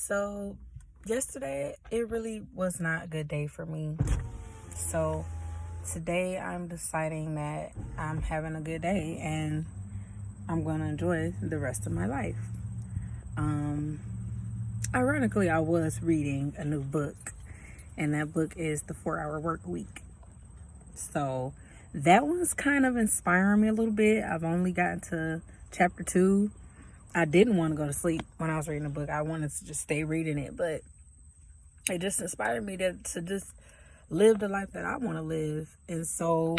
So yesterday it really was not a good day for me. So today I'm deciding that I'm having a good day and I'm going to enjoy the rest of my life. Um Ironically, I was reading a new book, and that book is The 4-Hour Work Week. So that one's kind of inspiring me a little bit. I've only gotten to chapter 2. I didn't want to go to sleep when I was reading the book. I wanted to just stay reading it, but it just inspired me to just live the life that I want to live. And so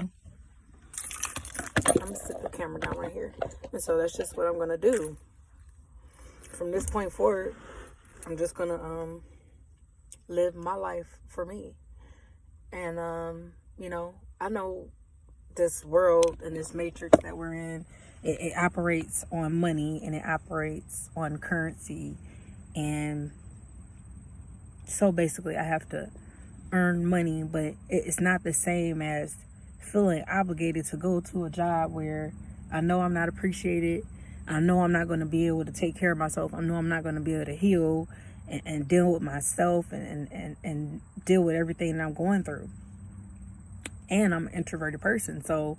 I'm gonna set the camera down right here. And so that's just what I'm gonna do. From this point forward, I'm just gonna live my life for me. And I know this world and this matrix that we're in, it operates on money and it operates on currency. And so basically I have to earn money, but it's not the same as feeling obligated to go to a job where I know I'm not appreciated. I know I'm not going to be able to take care of myself. I know I'm not going to be able to heal and deal with myself and deal with everything that I'm going through. And I'm an introverted person. So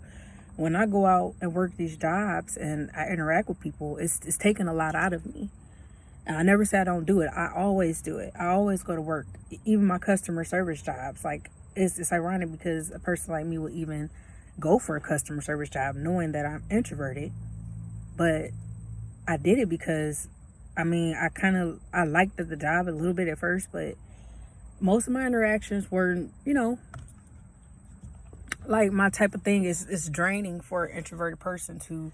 when I go out and work these jobs and I interact with people, it's taking a lot out of me. And I never say I don't do it. I always do it. I always go to work. Even my customer service jobs. Like, it's ironic because a person like me would even go for a customer service job knowing that I'm introverted. But I did it because, I liked the job a little bit at first, but most of my interactions were, like my type of thing is draining for an introverted person to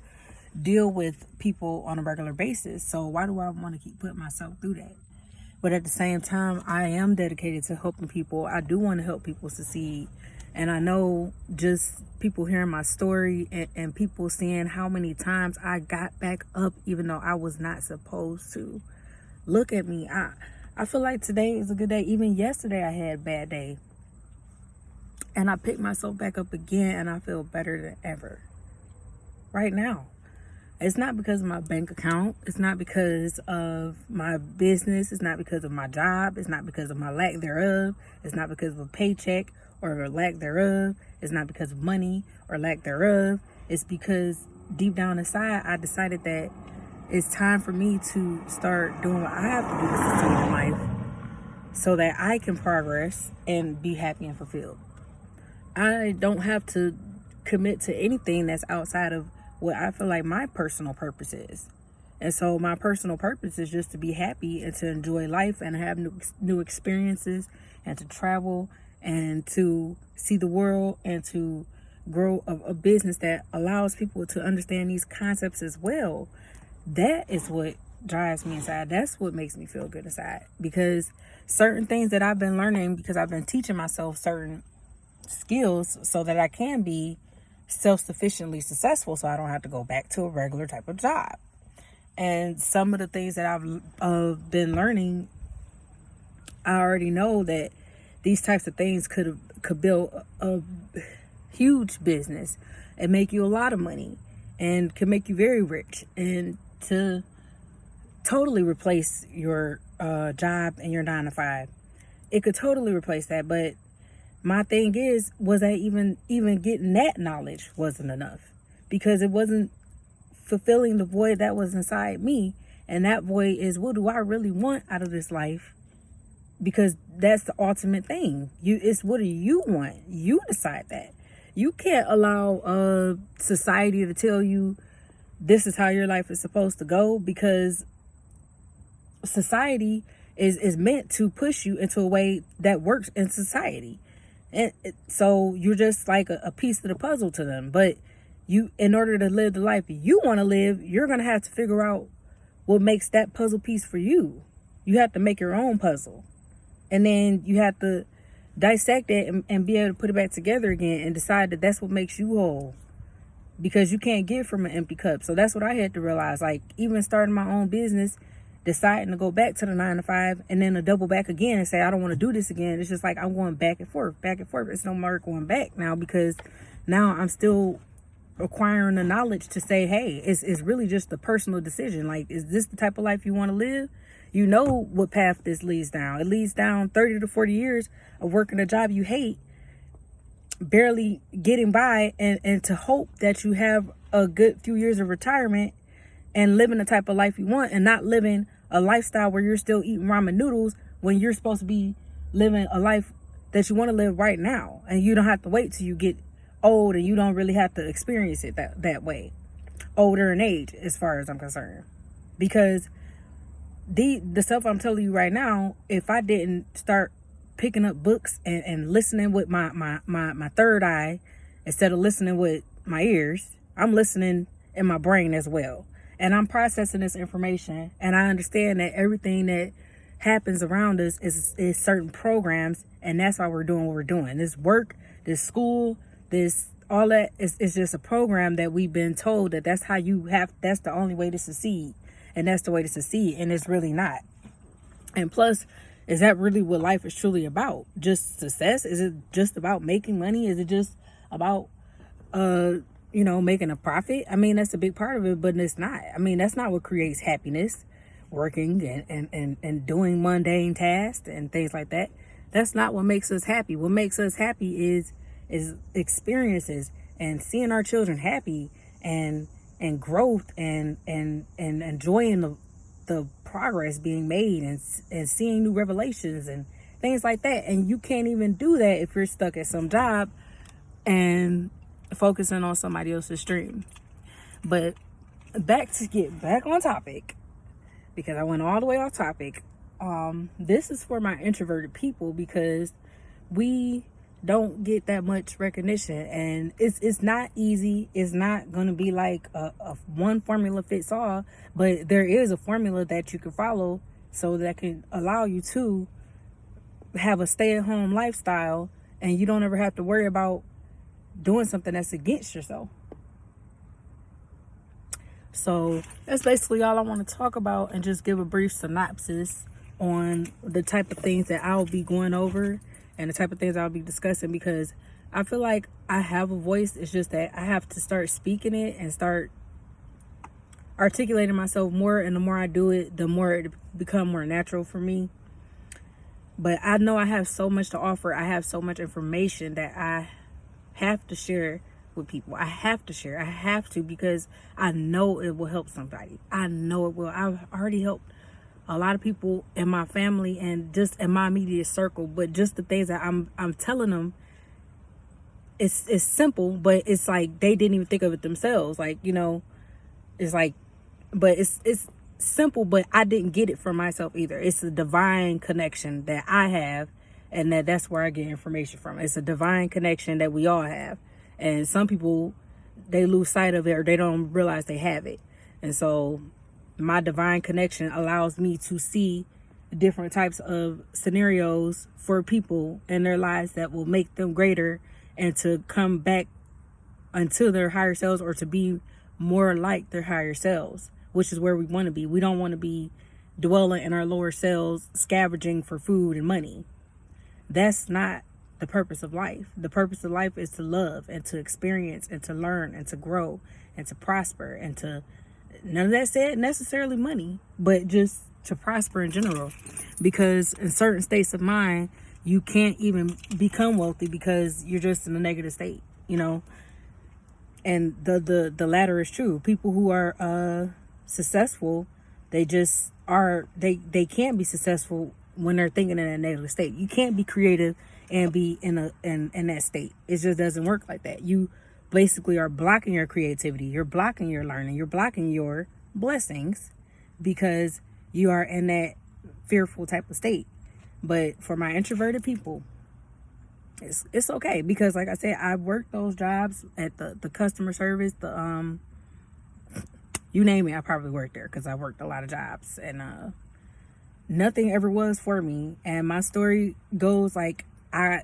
deal with people on a regular basis. So why do I want to keep putting myself through that? But at the same time, I am dedicated to helping people. I do want to help people succeed. And I know just people hearing my story and people seeing how many times I got back up even though I was not supposed to. Look at me. I feel like today is a good day. Even yesterday I had a bad day. And I picked myself back up again and I feel better than ever. Right now. It's not because of my bank account. It's not because of my business. It's not because of my job. It's not because of my lack thereof. It's not because of a paycheck or lack thereof. It's not because of money or lack thereof. It's because deep down inside, I decided that it's time for me to start doing what I have to do to succeed in life so that I can progress and be happy and fulfilled. I don't have to commit to anything that's outside of what I feel like my personal purpose is. And so my personal purpose is just to be happy and to enjoy life and have new experiences and to travel and to see the world and to grow a business that allows people to understand these concepts as well. That is what drives me inside. That's what makes me feel good inside. Because certain things that I've been learning, because I've been teaching myself certain skills so that I can be self-sufficiently successful, so I don't have to go back to a regular type of job. And some of the things that I've been learning, I already know that these types of things could build a huge business and make you a lot of money and can make you very rich and to totally replace your job and your 9 to 5. It could totally replace that, but my thing was that even getting that knowledge wasn't enough because it wasn't fulfilling the void that was inside me. And that void is, what do I really want out of this life? Because that's the ultimate thing. It's what do you want? You decide that. You can't allow society to tell you this is how your life is supposed to go, because society is meant to push you into a way that works in society. And so you're just like a piece of the puzzle to them. But in order to live the life you want to live, you're going to have to figure out what makes that puzzle piece for you. You have to make your own puzzle. And then you have to dissect it and be able to put it back together again and decide that that's what makes you whole. Because you can't give from an empty cup. So that's what I had to realize. Like, even starting my own business, deciding to go back to the 9 to 5 and then to double back again and say, I don't want to do this again. It's just like I'm going back and forth. It's no more going back now, because now I'm still acquiring the knowledge to say, hey, it's really just a personal decision. Like, is this the type of life you want to live? You know what path this leads down. It leads down 30 to 40 years of working a job you hate, barely getting by, and to hope that you have a good few years of retirement and living the type of life you want, and not living a lifestyle where you're still eating ramen noodles when you're supposed to be living a life that you want to live right now. And you don't have to wait till you get old, and you don't really have to experience it that way. Older in age, as far as I'm concerned. Because the stuff I'm telling you right now, if I didn't start picking up books and listening with my third eye instead of listening with my ears, I'm listening in my brain as well. And I'm processing this information, and I understand that everything that happens around us is certain programs, and that's why we're doing what we're doing. This work, this school, this all that is just a program that we've been told that that's how you have, that's the only way to succeed, and that's the way to succeed, and it's really not. And plus, is that really what life is truly about? Just success? Is it just about making money? Is it just about making a profit? I mean, that's a big part of it, but it's not. I mean, that's not what creates happiness. Working and doing mundane tasks and things like that. That's not what makes us happy. What makes us happy is experiences and seeing our children happy and growth and enjoying the progress being made and seeing new revelations and things like that. And you can't even do that if you're stuck at some job and focusing on somebody else's dream. But get back on topic, because I went all the way off topic. This is for my introverted people, because we don't get that much recognition, and it's not easy. It's not going to be like a one formula fits all, but there is a formula that you can follow so that can allow you to have a stay-at-home lifestyle, and you don't ever have to worry about doing something that's against yourself. So that's basically all I want to talk about, and just give a brief synopsis on the type of things that I'll be going over and the type of things I'll be discussing, because I feel like I have a voice. It's just that I have to start speaking it and start articulating myself more, and the more I do it, the more it become more natural for me. But I know I have so much to offer. I have so much information that I have to share with people. I have to share. I have to, because I know it will help somebody. I know it will. I've already helped a lot of people in my family and just in my immediate circle, but just the things that I'm telling them, it's simple, but it's like they didn't even think of it themselves. Like, it's like, but it's simple, but I didn't get it for myself either. It's a divine connection that I have, and that's where I get information from. It's a divine connection that we all have. And some people, they lose sight of it, or they don't realize they have it. And so my divine connection allows me to see different types of scenarios for people in their lives that will make them greater, and to come back unto their higher selves, or to be more like their higher selves, which is where we want to be. We don't want to be dwelling in our lower selves, scavenging for food and money. That's not the purpose of life. The purpose of life is to love and to experience and to learn and to grow and to prosper, and to, none of that said necessarily money, but just to prosper in general. Because in certain states of mind, you can't even become wealthy because you're just in a negative state, and the latter is true. People who are successful, they just are, they can't be successful when they're thinking in a negative state. You can't be creative and be in that state. It just doesn't work like that. You basically are blocking your creativity. You're blocking your learning. You're blocking your blessings, because you are in that fearful type of state. But for my introverted people, it's okay, because like I said, I worked those jobs at the customer service, you name it, I probably worked there, because I worked a lot of jobs, and nothing ever was for me. And my story goes like, I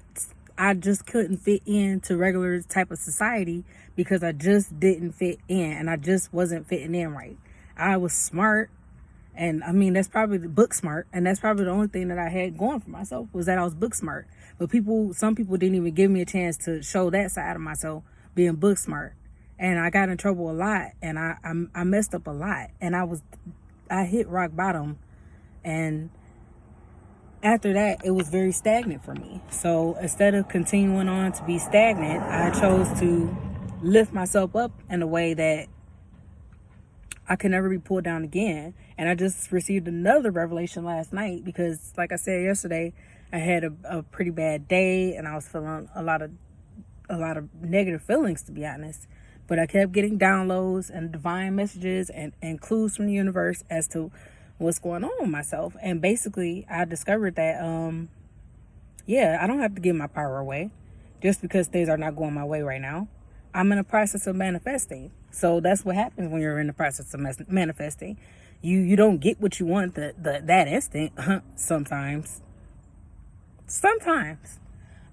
just couldn't fit into regular type of society, because I just didn't fit in, and I just wasn't fitting in right. I was smart, and I mean, that's probably the book smart, and that's probably the only thing that I had going for myself, was that I was book smart. But some people didn't even give me a chance to show that side of myself, being book smart. And I got in trouble a lot, and I messed up a lot, and I hit rock bottom And after that, it was very stagnant for me. So instead of continuing on to be stagnant, I chose to lift myself up in a way that I could never be pulled down again. And I just received another revelation last night because, like I said yesterday, I had a pretty bad day and I was feeling a lot of negative feelings, to be honest. But I kept getting downloads and divine messages and clues from the universe as to what's going on with myself. And basically, I discovered that, I don't have to give my power away just because things are not going my way right now. I'm in the process of manifesting. So that's what happens when you're in the process of manifesting. You don't get what you want that instant sometimes.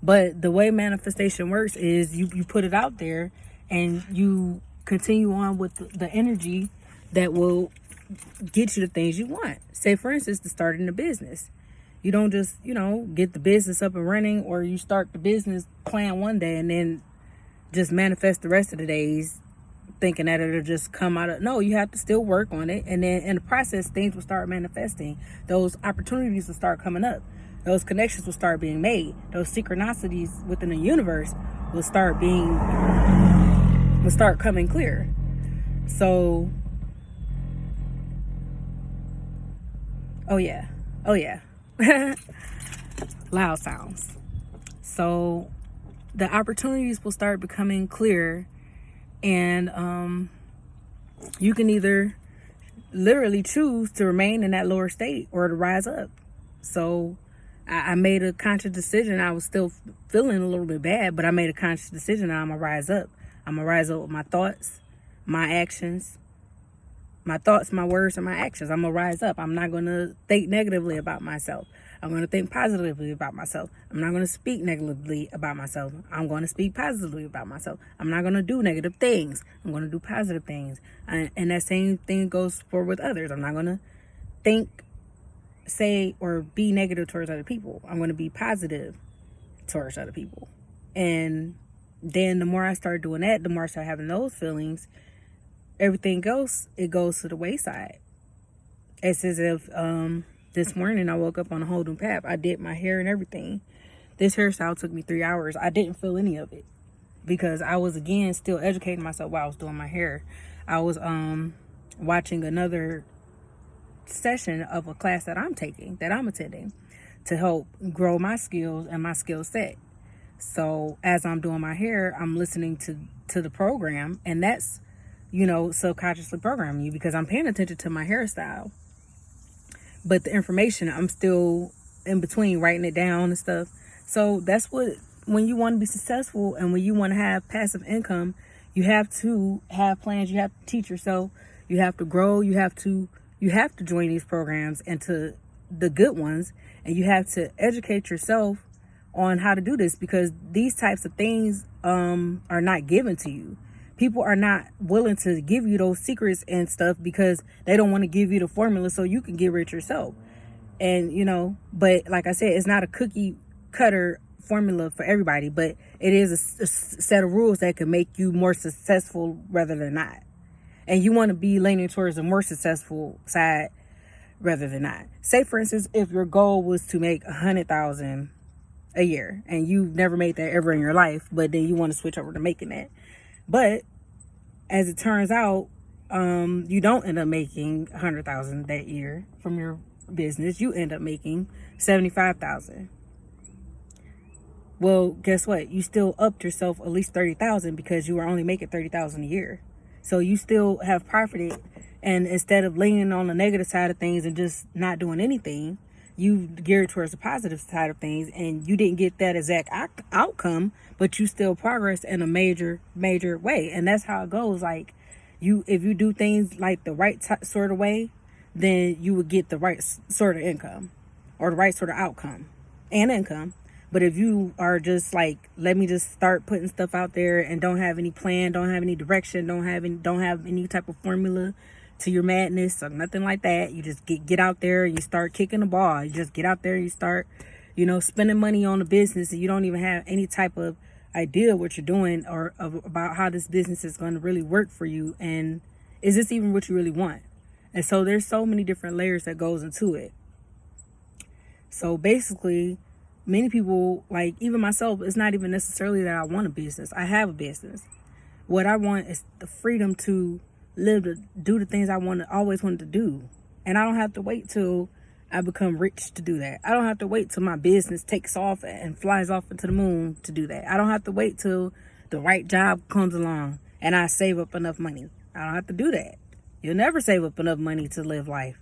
But the way manifestation works is you put it out there and you continue on with the energy that will get you the things you want. Say, for instance, the starting a business. You don't just, get the business up and running, or you start the business plan one day and then just manifest the rest of the days thinking that it'll just come out of. No, you have to still work on it. And then in the process, things will start manifesting. Those opportunities will start coming up. Those connections will start being made. Those synchronicities within the universe will start coming clear. So, oh yeah. Loud sounds. So the opportunities will start becoming clear, and you can either literally choose to remain in that lower state or to rise up. So I made a conscious decision. I was still feeling a little bit bad, but I made a conscious decision that I'm going to rise up. I'm going to rise up with my thoughts, my actions, my thoughts, my words, and my actions. I'm going to rise up. I'm not going to think negatively about myself. I'm going to think positively about myself. I'm not going to speak negatively about myself. I'm going to speak positively about myself. I'm not going to do negative things. I'm going to do positive things. And that same thing goes for with others. I'm not going to think, say, or be negative towards other people. I'm going to be positive towards other people. And then the more I start doing that, the more I start having those feelings, everything else, it goes to the wayside. It's as if this morning I woke up on a whole new path. I did my hair and everything. This hairstyle took me 3 hours. I didn't feel any of it because I was, again, still educating myself while I was doing my hair. I was watching another session of a class that I'm taking, that I'm attending, to help grow my skills and my skill set. So as I'm doing my hair, I'm listening to the program, and that's, subconsciously programming you because I'm paying attention to my hairstyle. But the information, I'm still in between writing it down and stuff. So that's when you want to be successful and when you want to have passive income, you have to have plans. You have to teach yourself. You have to grow. You have to join these programs into the good ones, and you have to educate yourself on how to do this because these types of things are not given to you. People are not willing to give you those secrets and stuff because they don't want to give you the formula so you can get rich yourself. And, but like I said, it's not a cookie cutter formula for everybody, but it is a set of rules that can make you more successful rather than not. And you want to be leaning towards the more successful side rather than not. Say, for instance, if your goal was to make $100,000 a year and you've never made that ever in your life, but then you want to switch over to making that. But as it turns out, you don't end up making $100,000 that year from your business. You end up making $75,000. Well, guess what? You still upped yourself at least $30,000 because you were only making $30,000 a year. So you still have profited, and instead of leaning on the negative side of things and just not doing anything, you geared towards the positive side of things, and you didn't get that exact outcome, but you still progressed in a major way. And that's how it goes. Like, if you do things like the right sort of way, then you would get the right sort of income or the right sort of outcome and income. But if you are just like, let me just start putting stuff out there and don't have any plan, don't have any direction, don't have any type of formula to your madness or nothing like that. You just get out there and you start kicking the ball. You just get out there and you start, spending money on the business, and you don't even have any type of idea what you're doing or about how this business is going to really work for you. And is this even what you really want? And so there's so many different layers that goes into it. So basically, many people, like even myself, it's not even necessarily that I want a business. I have a business. What I want is the freedom to do the things I always wanted to do. And I don't have to wait till I become rich to do that. I don't have to wait till my business takes off and flies off into the moon to do that. I don't have to wait till the right job comes along and I save up enough money. I don't have to do that. You'll never save up enough money to live life.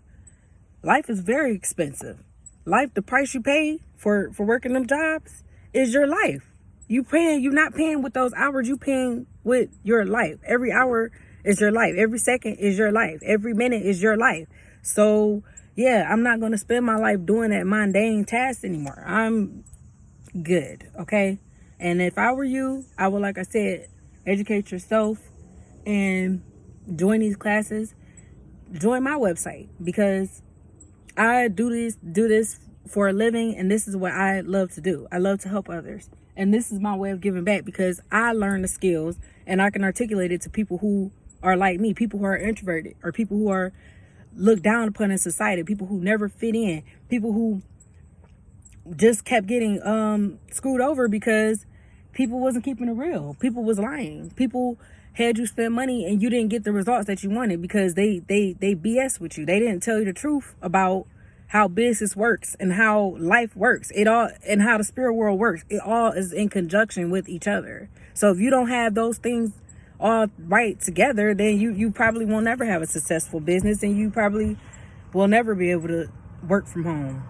Life is very expensive. Life, the price you pay for working them jobs is your life. You're not paying with those hours, you paying with your life. Every hour is your life. Every second is your life. Every minute is your life. So yeah, I'm not going to spend my life doing that mundane task anymore. I'm good. Okay. And if I were you, I would, like I said, educate yourself and join these classes. Join my website, because I do this for a living, and this is what I love to do. I love to help others. And this is my way of giving back, because I learned the skills and I can articulate it to people who are like me, people who are introverted, or people who are looked down upon in society, people who never fit in, people who just kept getting screwed over because people wasn't keeping it real. People was lying. People had you spend money and you didn't get the results that you wanted because they BS with you. They didn't tell you the truth about how business works and how life works. It all, and how the spirit world works. It all is in conjunction with each other. So if you don't have those things all right together, then you probably will never have a successful business, and you probably will never be able to work from home.